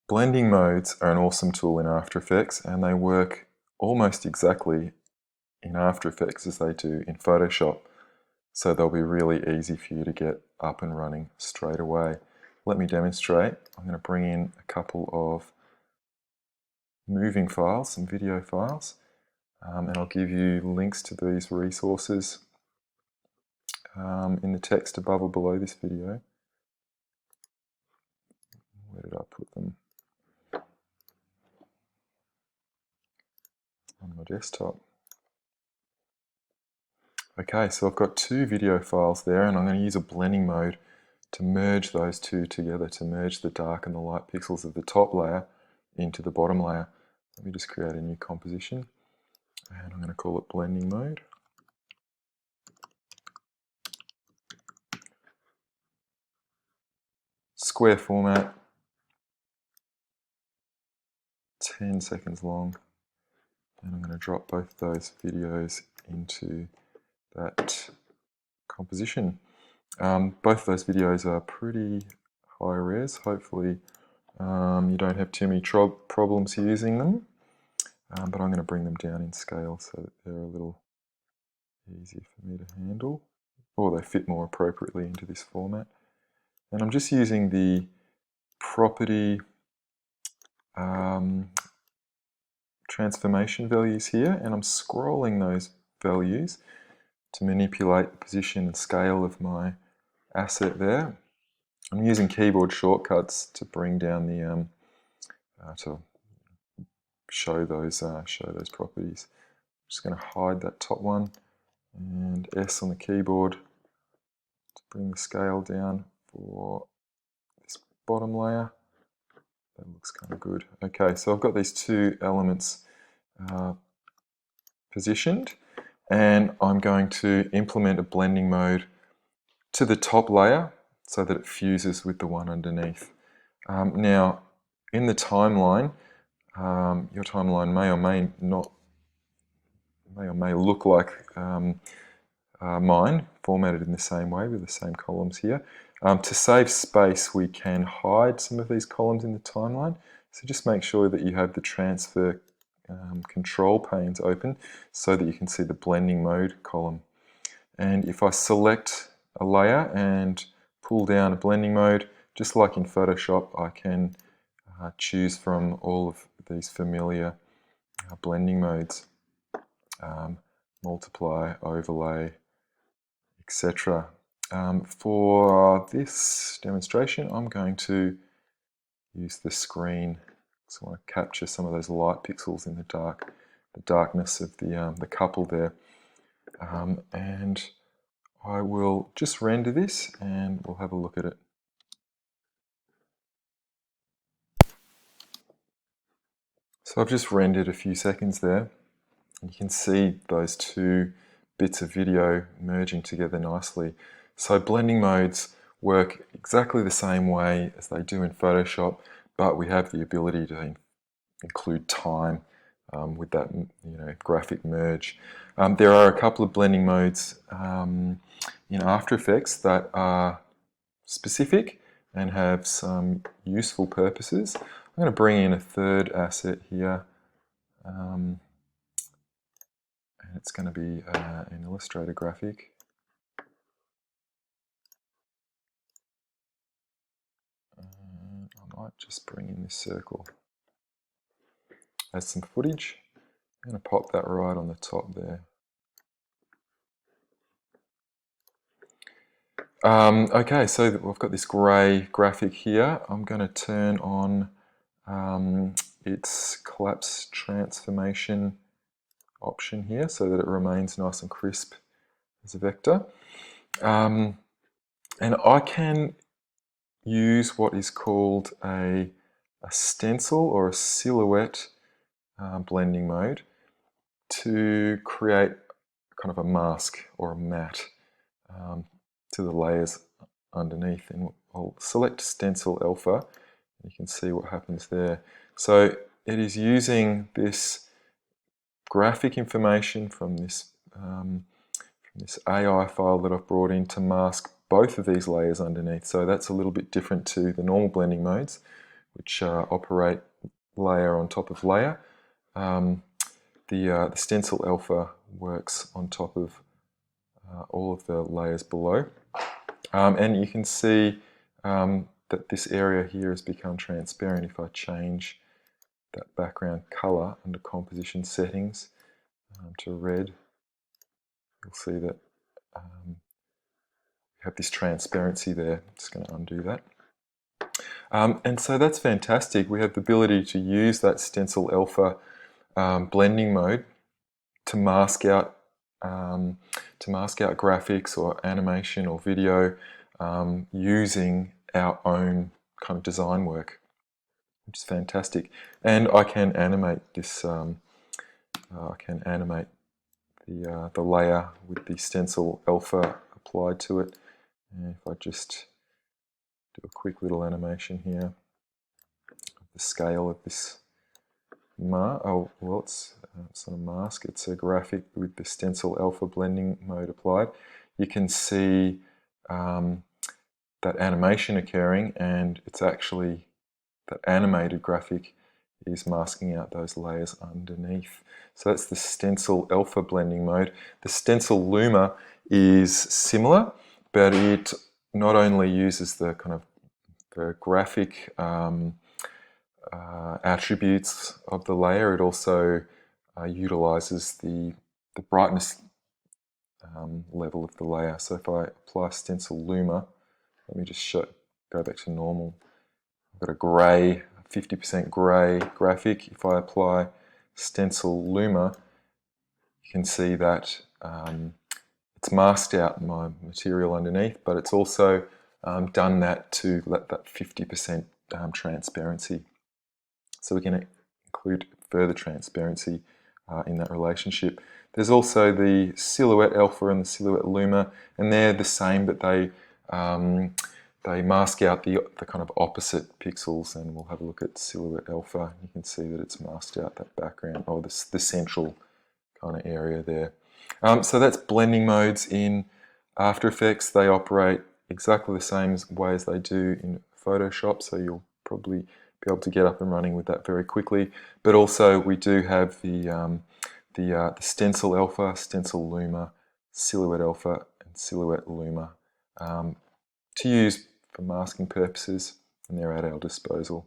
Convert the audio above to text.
Blending modes are an awesome tool in After Effects, and they work almost exactly in After Effects as they do in Photoshop. So they'll be really easy for you to get up and running straight away. Let me demonstrate. I'm going to bring in a couple of moving files, some video files, and I'll give you links to these resources in the text above or below this video. Where did I put them? On my desktop. Okay, so I've got two video files there, and I'm going to use a blending mode to merge those two together, to merge the dark and the light pixels of the top layer into the bottom layer. Let me just create a new composition, and I'm going to call it blending mode. Square format, 10 seconds long, and I'm going to drop both those videos into that composition. Both of those videos are pretty high res. Hopefully you don't have too many problems using them, but I'm going to bring them down in scale so that they're a little easier for me to handle, or they fit more appropriately into this format. And I'm just using the property transformation values here, and I'm scrolling those values to manipulate the position and scale of my asset there. I'm using keyboard shortcuts to bring down the to show those properties. I'm just going to hide that top one, and S on the keyboard to bring the scale down for this bottom layer. That looks kind of good. Okay, so I've got these two elements positioned, and I'm going to implement a blending mode to the top layer so that it fuses with the one underneath. Now, in the timeline, your timeline may or may look like mine, formatted in the same way with the same columns here. To save space, we can hide some of these columns in the timeline. So just make sure that you have the transfer control panes open so that you can see the blending mode column. And if I select a layer and pull down a blending mode, just like in Photoshop, I can choose from all of these familiar blending modes, multiply, overlay, etc. For this demonstration, I'm going to use the screen. So I want to capture some of those light pixels in the darkness of the couple there. And I will just render this and we'll have a look at it. So I've just rendered a few seconds there, and you can see those two bits of video merging together nicely. So blending modes work exactly the same way as they do in Photoshop, but we have the ability to include time with that graphic merge. There are a couple of blending modes in After Effects that are specific and have some useful purposes. I'm going to bring in a third asset here, and it's going to be an Illustrator graphic. And I might just bring in this circle as some footage. I'm going to pop that right on the top there. Okay, so we've got this grey graphic here. I'm going to turn on its collapse transformation option here so that it remains nice and crisp as a vector. And I can use what is called a stencil or a silhouette blending mode to create kind of a mask or a matte to the layers underneath. And I'll select Stencil Alpha, and you can see what happens there. So it is using this graphic information from this AI file that I've brought in to mask both of these layers underneath. So that's a little bit different to the normal blending modes, which operate layer on top of layer. The Stencil Alpha works on top of all of the layers below. And you can see that this area here has become transparent if I change that background color under composition settings to red. You'll see that we have this transparency there. I'm just going to undo that. And so that's fantastic. We have the ability to use that Stencil Alpha blending mode to mask out graphics or animation or video using our own kind of design work, which is fantastic. And I can animate this. I can animate the layer with the Stencil Alpha applied to it. And if I just do a quick little animation here of the scale of this it's not a mask, it's a graphic with the Stencil Alpha blending mode applied. You can see that animation occurring, and it's actually that animated graphic is masking out those layers underneath. So that's the Stencil Alpha blending mode. The Stencil Luma is similar, but it not only uses the kind of the graphic attributes of the layer, it also utilizes the brightness level of the layer. So if I apply Stencil Luma, let me just go back to normal. I've got a grey, 50% grey graphic. If I apply Stencil Luma, you can see that it's masked out my material underneath, but it's also done that to let that 50% transparency. So we can include further transparency in that relationship. There's also the Silhouette Alpha and the Silhouette Luma, and they're the same, but they mask out the kind of opposite pixels, and we'll have a look at Silhouette Alpha. You can see that it's masked out that background, or the central kind of area there. So that's blending modes in After Effects. They operate exactly the same way as they do in Photoshop, so you'll probably be able to get up and running with that very quickly. But also we do have the Stencil Alpha, Stencil Luma, Silhouette Alpha, and Silhouette Luma to use for masking purposes, and they're at our disposal.